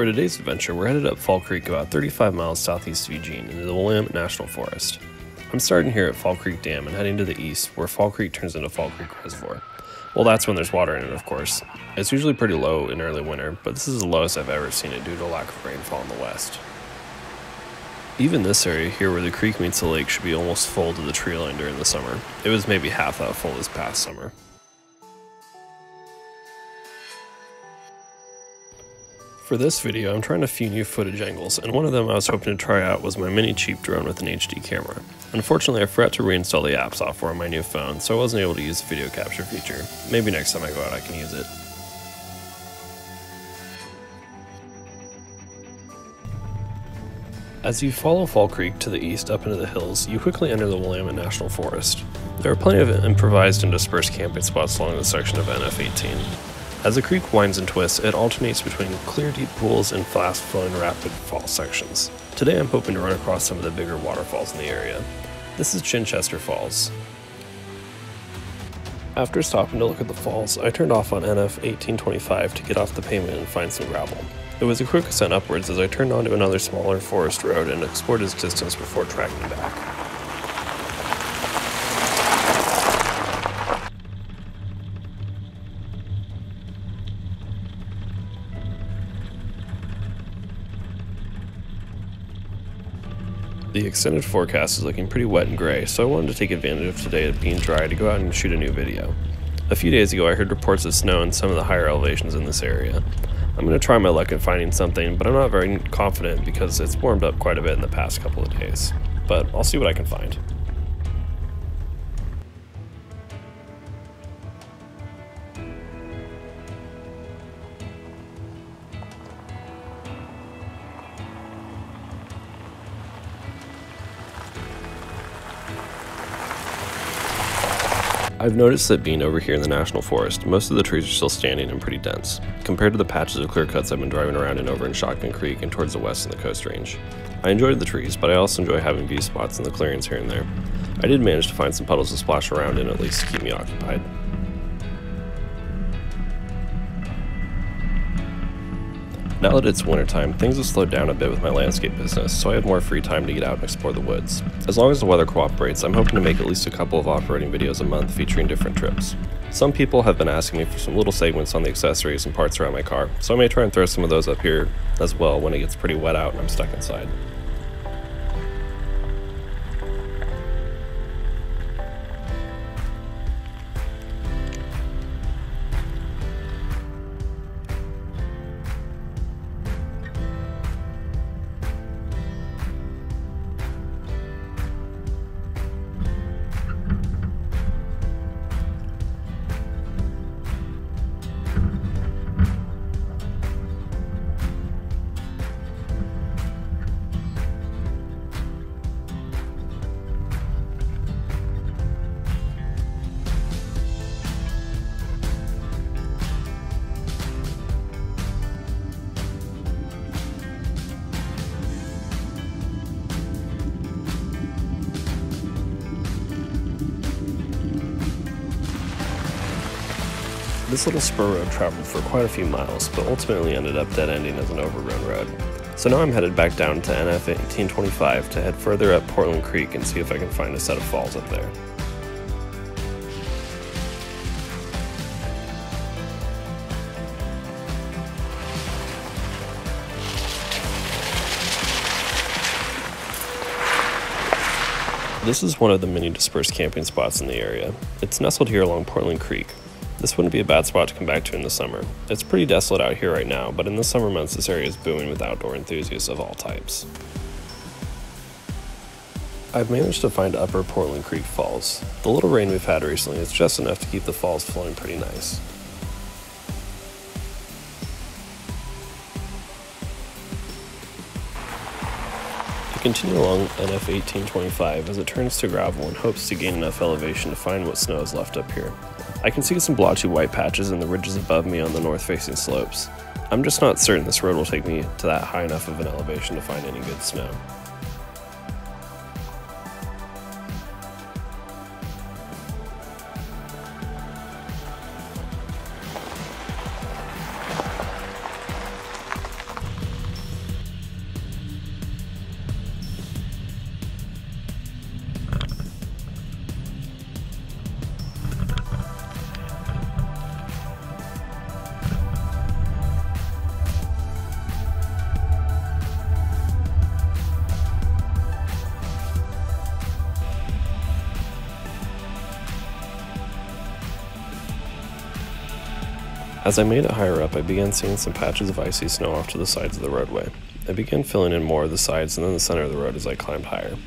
For today's adventure, we're headed up Fall Creek about 35 miles southeast of Eugene into the Willamette National Forest. I'm starting here at Fall Creek Dam and heading to the east where Fall Creek turns into Fall Creek Reservoir. Well, that's when there's water in it, of course. It's usually pretty low in early winter, but this is the lowest I've ever seen it due to a lack of rainfall in the west. Even this area here where the creek meets the lake should be almost full to the tree line during the summer. It was maybe half that full this past summer. For this video, I'm trying a few new footage angles, and one of them I was hoping to try out was my mini cheap drone with an HD camera. Unfortunately, I forgot to reinstall the app software on my new phone, so I wasn't able to use the video capture feature. Maybe next time I go out I can use it. As you follow Fall Creek to the east up into the hills, you quickly enter the Willamette National Forest. There are plenty of improvised and dispersed camping spots along this section of NF-18. As the creek winds and twists, it alternates between clear deep pools and fast-flowing rapid fall sections. Today I'm hoping to run across some of the bigger waterfalls in the area. This is Chinchester Falls. After stopping to look at the falls, I turned off on NF-1825 to get off the pavement and find some gravel. It was a quick ascent upwards as I turned onto another smaller forest road and explored its distance before tracking back. The extended forecast is looking pretty wet and gray, so I wanted to take advantage of today being dry to go out and shoot a new video. A few days ago I heard reports of snow in some of the higher elevations in this area. I'm going to try my luck at finding something, but I'm not very confident because it's warmed up quite a bit in the past couple of days. But I'll see what I can find. I've noticed that being over here in the National Forest, most of the trees are still standing and pretty dense, compared to the patches of clear cuts I've been driving around in over in Shotgun Creek and towards the west in the Coast Range. I enjoyed the trees, but I also enjoy having view spots in the clearings here and there. I did manage to find some puddles to splash around in at least to keep me occupied. Now that it's wintertime, things have slowed down a bit with my landscape business, so I have more free time to get out and explore the woods. As long as the weather cooperates, I'm hoping to make at least a couple of off-roading videos a month featuring different trips. Some people have been asking me for some little segments on the accessories and parts around my car, so I may try and throw some of those up here as well when it gets pretty wet out and I'm stuck inside. This little spur road traveled for quite a few miles, but ultimately ended up dead-ending as an overrun road. So now I'm headed back down to NF-1825 to head further up Portland Creek and see if I can find a set of falls up there. This is one of the many dispersed camping spots in the area. It's nestled here along Portland Creek. This wouldn't be a bad spot to come back to in the summer. It's pretty desolate out here right now, but in the summer months this area is booming with outdoor enthusiasts of all types. I've managed to find Upper Portland Creek Falls. The little rain we've had recently is just enough to keep the falls flowing pretty nice. I continue along NF-1825 as it turns to gravel and hopes to gain enough elevation to find what snow is left up here. I can see some blotchy white patches in the ridges above me on the north-facing slopes. I'm just not certain this road will take me to that high enough of an elevation to find any good snow. As I made it higher up, I began seeing some patches of icy snow off to the sides of the roadway. I began filling in more of the sides and then the center of the road as I climbed higher.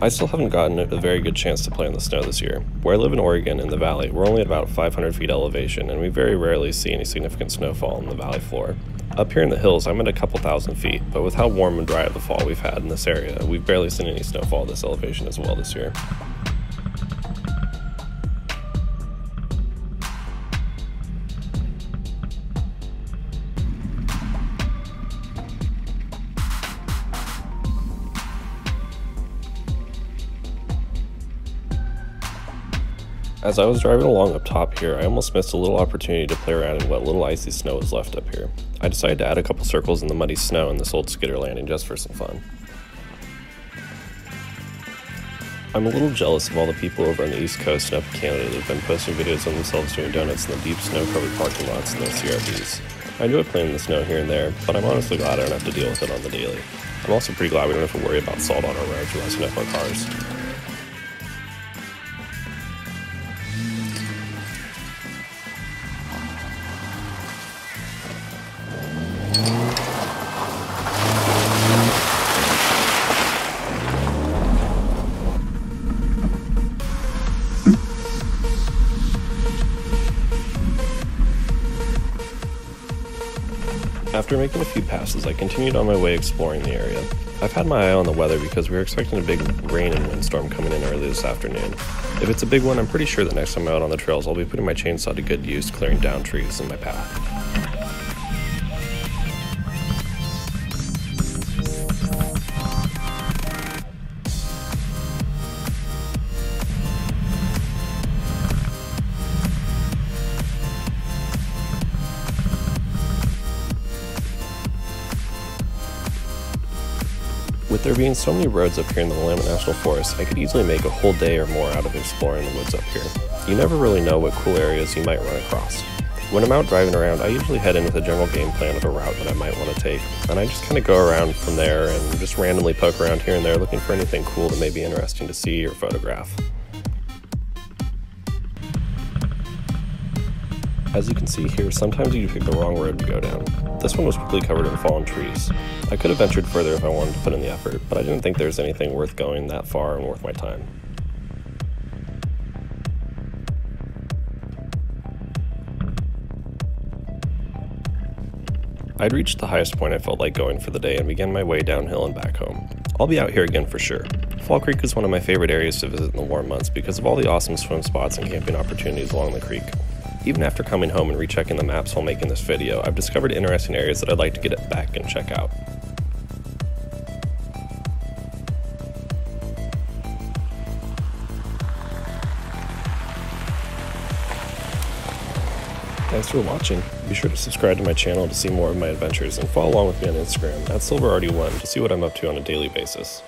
I still haven't gotten a very good chance to play in the snow this year. Where I live in Oregon, in the valley, we're only at about 500 feet elevation, and we very rarely see any significant snowfall on the valley floor. Up here in the hills, I'm at a couple thousand feet, but with how warm and dry of the fall we've had in this area, we've barely seen any snowfall at this elevation as well this year. As I was driving along up top here, I almost missed a little opportunity to play around in what little icy snow was left up here. I decided to add a couple circles in the muddy snow in this old skidder landing just for some fun. I'm a little jealous of all the people over on the East Coast and up in Canada that have been posting videos of themselves doing donuts in the deep snow-covered parking lots in their CRVs. I enjoy playing in the snow here and there, but I'm honestly glad I don't have to deal with it on the daily. I'm also pretty glad we don't have to worry about salt on our roads or icing up our cars. After making a few passes, I continued on my way exploring the area. I've had my eye on the weather because we were expecting a big rain and windstorm coming in early this afternoon. If it's a big one, I'm pretty sure that next time I'm out on the trails, I'll be putting my chainsaw to good use, clearing down trees in my path. With there being so many roads up here in the Willamette National Forest, I could easily make a whole day or more out of exploring the woods up here. You never really know what cool areas you might run across. When I'm out driving around, I usually head in with a general game plan of a route that I might want to take, and I just kind of go around from there and just randomly poke around here and there looking for anything cool that may be interesting to see or photograph. As you can see here, sometimes you pick the wrong road to go down. This one was quickly covered in fallen trees. I could have ventured further if I wanted to put in the effort, but I didn't think there was anything worth going that far and worth my time. I'd reached the highest point I felt like going for the day and began my way downhill and back home. I'll be out here again for sure. Fall Creek is one of my favorite areas to visit in the warm months because of all the awesome swim spots and camping opportunities along the creek. Even after coming home and rechecking the maps while making this video, I've discovered interesting areas that I'd like to get back and check out. Thanks for watching. Be sure to subscribe to my channel to see more of my adventures and follow along with me on Instagram @SilverRD1 to see what I'm up to on a daily basis.